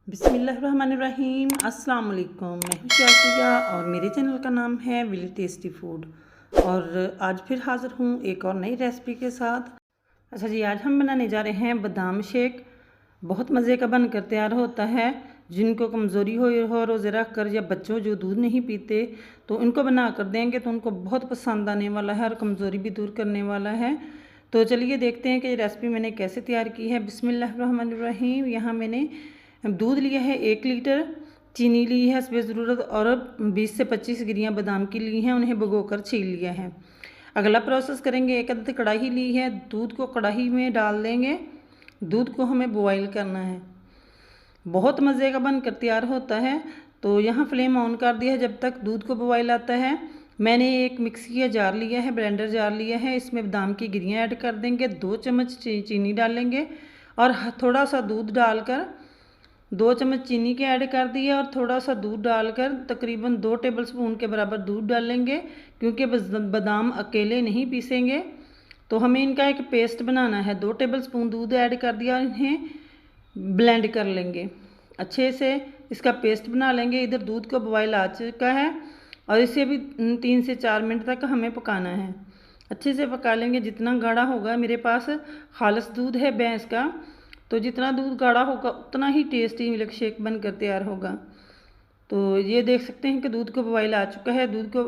बिस्मिल्लाहिर्रहमानिर्रहीम। अस्सलाम वालेकुम। मैं हूं शाज़िया और मेरे चैनल का नाम है विली टेस्टी फूड। और आज फिर हाज़िर हूं एक और नई रेसिपी के साथ। अच्छा जी, आज हम बनाने जा रहे हैं बादाम शेक। बहुत मज़े का बनकर तैयार होता है। जिनको कमज़ोरी हो रोज़े रख कर, या बच्चों जो दूध नहीं पीते, तो इनको बना कर देंगे तो उनको बहुत पसंद आने वाला है और कमज़ोरी भी दूर करने वाला है। तो चलिए देखते हैं कि ये रेसिपी मैंने कैसे तैयार की है। बिस्मिल्लाहिर्रहमानिर्रहीम। यहाँ मैंने दूध लिया है 1 लीटर, चीनी ली है हस्बे ज़रूरत, और 20 से 25 गिरियाँ बादाम की ली हैं, उन्हें भिगोकर छील लिया है। अगला प्रोसेस करेंगे, एक अदद कढ़ाई ली है, दूध को कढ़ाई में डाल देंगे। दूध को हमें बॉयल करना है। बहुत मज़े का बनकर तैयार होता है। तो यहाँ फ्लेम ऑन कर दिया है जब तक दूध को बॉयल आता है। मैंने एक मिक्सी का जार लिया है, ब्लेंडर जार लिया है, इसमें बादाम की गिरियाँ ऐड कर देंगे। 2 चम्मच चीनी डालेंगे और थोड़ा सा दूध डालकर 2 चम्मच चीनी के ऐड कर दिया और थोड़ा सा दूध डालकर तकरीबन 2 टेबलस्पून के बराबर दूध डालेंगे, क्योंकि बादाम अकेले नहीं पीसेंगे। तो हमें इनका एक पेस्ट बनाना है। 2 टेबलस्पून दूध ऐड कर दिया और इन्हें ब्लेंड कर लेंगे। अच्छे से इसका पेस्ट बना लेंगे। इधर दूध का बॉयल आ चुका है और इसे भी 3 से 4 मिनट तक हमें पकाना है। अच्छे से पका लेंगे। जितना गाढ़ा होगा, मेरे पास खालिस दूध है भैंस का, तो जितना दूध गाढ़ा होगा उतना ही टेस्टी मिल्क शेक बनकर तैयार होगा। तो ये देख सकते हैं कि दूध को बॉयल आ चुका है। दूध को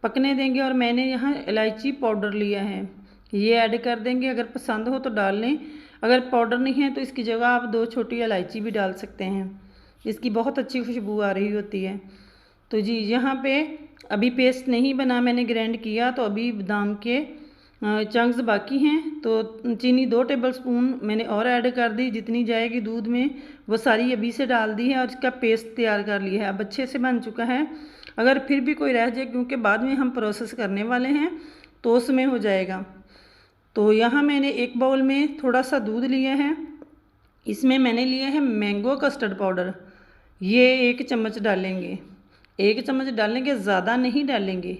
पकने देंगे और मैंने यहाँ इलायची पाउडर लिया है, ये ऐड कर देंगे। अगर पसंद हो तो डाल लें, अगर पाउडर नहीं है तो इसकी जगह आप 2 छोटी इलायची भी डाल सकते हैं। इसकी बहुत अच्छी खुशबू आ रही होती है। तो जी, यहाँ पे अभी पेस्ट नहीं बना, मैंने ग्राइंड किया, तो अभी बादाम के चंक्स बाकी हैं। तो चीनी 2 टेबलस्पून मैंने और ऐड कर दी। जितनी जाएगी दूध में वो सारी अभी से डाल दी है और इसका पेस्ट तैयार कर लिया है। अब अच्छे से बन चुका है। अगर फिर भी कोई रह जाए, क्योंकि बाद में हम प्रोसेस करने वाले हैं, तो उसमें हो जाएगा। तो यहाँ मैंने एक बाउल में थोड़ा सा दूध लिया है, इसमें मैंने लिया है मैंगो कस्टर्ड पाउडर, ये 1 चम्मच डालेंगे। 1 चम्मच डालेंगे, ज़्यादा नहीं डालेंगे।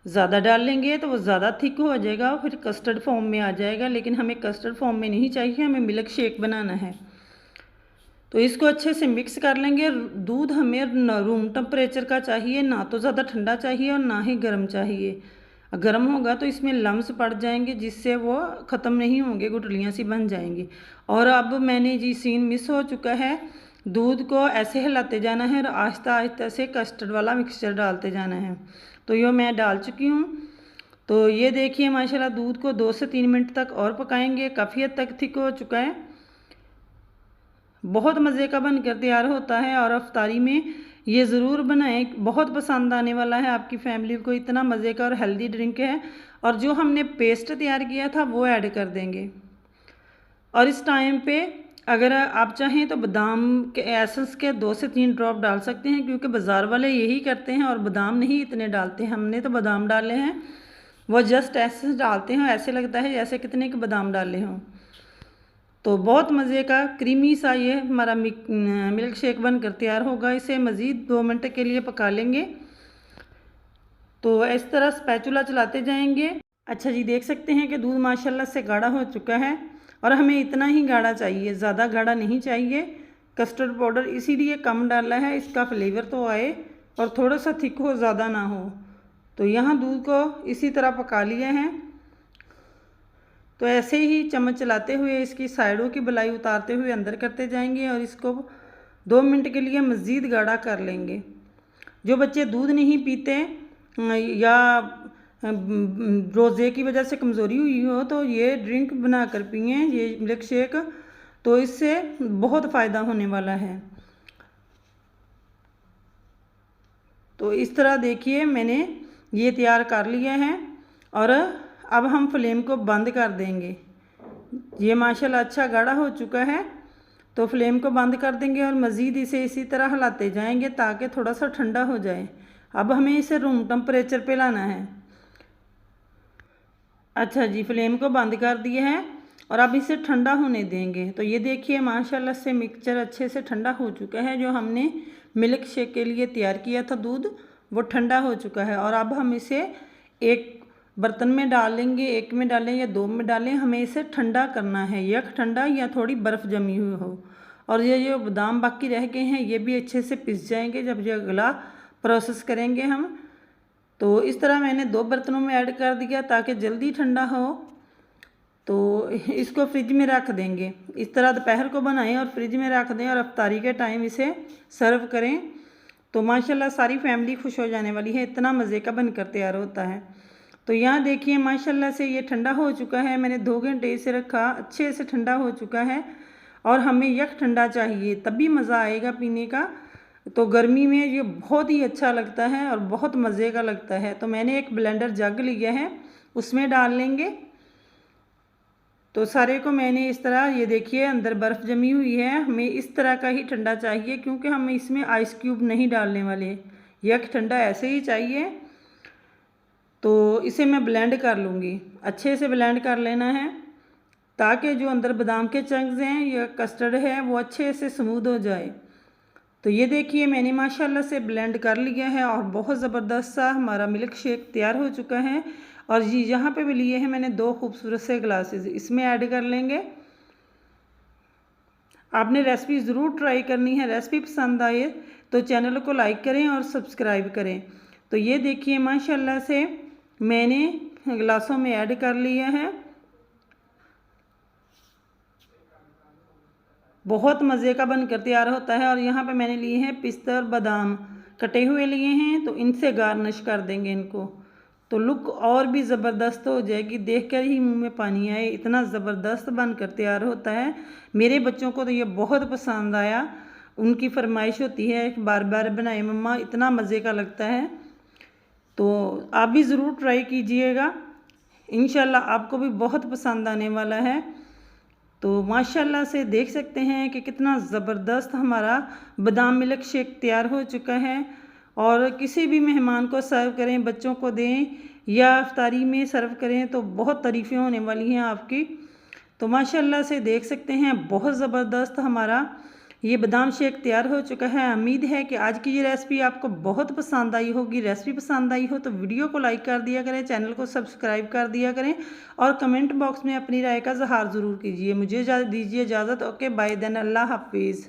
ज़्यादा डाल लेंगे तो वो ज़्यादा थिक हो जाएगा, फिर कस्टर्ड फॉर्म में आ जाएगा। लेकिन हमें कस्टर्ड फॉर्म में नहीं चाहिए, हमें मिल्क शेक बनाना है। तो इसको अच्छे से मिक्स कर लेंगे। दूध हमें रूम टेम्परेचर का चाहिए, ना तो ज़्यादा ठंडा चाहिए और ना ही गर्म चाहिए। गर्म होगा तो इसमें लम्स पड़ जाएंगे, जिससे वो ख़त्म नहीं होंगे, गुठलियाँ सी बन जाएंगी। और अब मैंने जी सीन मिस हो चुका है। दूध को ऐसे हिलाते जाना है और आहिस्ता आहिस्ता से कस्टर्ड वाला मिक्सचर डालते जाना है। तो ये मैं डाल चुकी हूँ। तो ये देखिए माशाल्लाह, दूध को 2 से 3 मिनट तक और पकाएंगे। काफ़ी हद तक थिक हो चुका है। बहुत मज़े का बनकर तैयार होता है और अफ्तारी में ये ज़रूर बनाएं, बहुत पसंद आने वाला है आपकी फैमिली को। इतना मज़े का और हेल्दी ड्रिंक है। और जो हमने पेस्ट तैयार किया था वो ऐड कर देंगे। और इस टाइम पे अगर आप चाहें तो बादाम के एसेंस के 2 से 3 ड्रॉप डाल सकते हैं, क्योंकि बाज़ार वाले यही करते हैं और बादाम नहीं इतने डालते हैं। हमने तो बादाम डाले हैं, वो जस्ट एसेंस डालते हैं, ऐसे लगता है जैसे कितने के बादाम डाले हों। तो बहुत मज़े का क्रीमी सा ये हमारा मिल्क शेक बनकर तैयार होगा। इसे मज़ीद 2 मिनट के लिए पका लेंगे। तो इस तरह स्पैचुला चलाते जाएंगे। अच्छा जी, देख सकते हैं कि दूध माशाल्लाह से गाढ़ा हो चुका है और हमें इतना ही गाढ़ा चाहिए, ज़्यादा गाढ़ा नहीं चाहिए। कस्टर्ड पाउडर इसीलिए कम डाला है, इसका फ्लेवर तो आए और थोड़ा सा थिक हो, ज़्यादा ना हो। तो यहाँ दूध को इसी तरह पका लिया है। तो ऐसे ही चम्मच चलाते हुए इसकी साइडों की बलाई उतारते हुए अंदर करते जाएंगे और इसको 2 मिनट के लिए मज़ीद गाढ़ा कर लेंगे। जो बच्चे दूध नहीं पीते या रोज़े की वजह से कमज़ोरी हुई हो, तो ये ड्रिंक बना कर पिएँ, ये मिल्क शेक, तो इससे बहुत फ़ायदा होने वाला है। तो इस तरह देखिए मैंने ये तैयार कर लिया है और अब हम फ्लेम को बंद कर देंगे। ये माशाल्लाह अच्छा गाढ़ा हो चुका है, तो फ्लेम को बंद कर देंगे और मज़ीद इसे इसी तरह हिलाते जाएंगे ताकि थोड़ा सा ठंडा हो जाए। अब हमें इसे रूम टेम्परेचर पे लाना है। अच्छा जी, फ्लेम को बंद कर दिया है और अब इसे ठंडा होने देंगे। तो ये देखिए माशाल्लाह से मिक्सचर अच्छे से ठंडा हो चुका है। जो हमने मिल्क शेक के लिए तैयार किया था दूध, वो ठंडा हो चुका है। और अब हम इसे एक बर्तन में डालेंगे, 1 में डालें या 2 में डालें, हमें इसे ठंडा करना है। यक ठंडा या थोड़ी बर्फ़ जमी हुई हो। और ये जो बादाम बाकी रह गए हैं ये भी अच्छे से पिस जाएंगे जब ये अगला प्रोसेस करेंगे हम। तो इस तरह मैंने 2 बर्तनों में ऐड कर दिया ताकि जल्दी ठंडा हो। तो इसको फ्रिज में रख देंगे। इस तरह दोपहर को बनाएं और फ्रिज में रख दें और अफ्तारी के टाइम इसे सर्व करें तो माशाल्लाह सारी फैमिली खुश हो जाने वाली है। इतना मज़े का बनकर तैयार होता है। तो यहाँ देखिए माशाल्लाह से ये ठंडा हो चुका है। मैंने 2 घंटे इसे रखा, अच्छे से ठंडा हो चुका है। और हमें यक ठंडा चाहिए तभी मज़ा आएगा पीने का। तो गर्मी में ये बहुत ही अच्छा लगता है और बहुत मज़े का लगता है। तो मैंने एक ब्लेंडर जग लिया है, उसमें डाल लेंगे। तो सारे को मैंने इस तरह, ये देखिए अंदर बर्फ़ जमी हुई है। हमें इस तरह का ही ठंडा चाहिए क्योंकि हम इसमें आइस क्यूब नहीं डालने वाले, यक ठंडा ऐसे ही चाहिए। तो इसे मैं ब्लेंड कर लूँगी, अच्छे से ब्लेंड कर लेना है ताकि जो अंदर बादाम के चंक्स हैं या कस्टर्ड है वो अच्छे से स्मूथ हो जाए। तो ये देखिए मैंने माशाल्लाह से ब्लेंड कर लिया है और बहुत ज़बरदस्त सा हमारा मिल्क शेक तैयार हो चुका है। और ये यहाँ पे भी लिए हैं मैंने 2 खूबसूरत से ग्लासेस, इसमें ऐड कर लेंगे। आपने रेसिपी ज़रूर ट्राई करनी है। रेसिपी पसंद आए तो चैनल को लाइक करें और सब्सक्राइब करें। तो ये देखिए माशाल्लाह से मैंने गिलासों में ऐड कर लिया है। बहुत मज़े का बनकर तैयार होता है। और यहाँ पे मैंने लिए हैं पिस्ता और बादाम कटे हुए लिए हैं, तो इनसे गार्निश कर देंगे इनको। तो लुक और भी ज़बरदस्त हो जाएगी, देखकर ही मुंह में पानी आए, इतना ज़बरदस्त बनकर तैयार होता है। मेरे बच्चों को तो ये बहुत पसंद आया। उनकी फरमाइश होती है बार बार बनाए मम्मा, इतना मज़े का लगता है। तो आप भी ज़रूर ट्राई कीजिएगा, इंशाल्लाह आपको भी बहुत पसंद आने वाला है। तो माशाल्लाह से देख सकते हैं कि कितना ज़बरदस्त हमारा बादाम मिल्क शेक तैयार हो चुका है। और किसी भी मेहमान को सर्व करें, बच्चों को दें या इफ्तारी में सर्व करें तो बहुत तारीफ़ें होने वाली हैं आपकी। तो माशाल्लाह से देख सकते हैं बहुत ज़बरदस्त हमारा ये बादाम शेक तैयार हो चुका है। उम्मीद है कि आज की ये रेसिपी आपको बहुत पसंद आई होगी। रेसिपी पसंद आई हो तो वीडियो को लाइक कर दिया करें, चैनल को सब्सक्राइब कर दिया करें और कमेंट बॉक्स में अपनी राय का इज़हार ज़रूर कीजिए। मुझे दीजिए इजाज़त। ओके बाय देन, अल्लाह हाफिज़।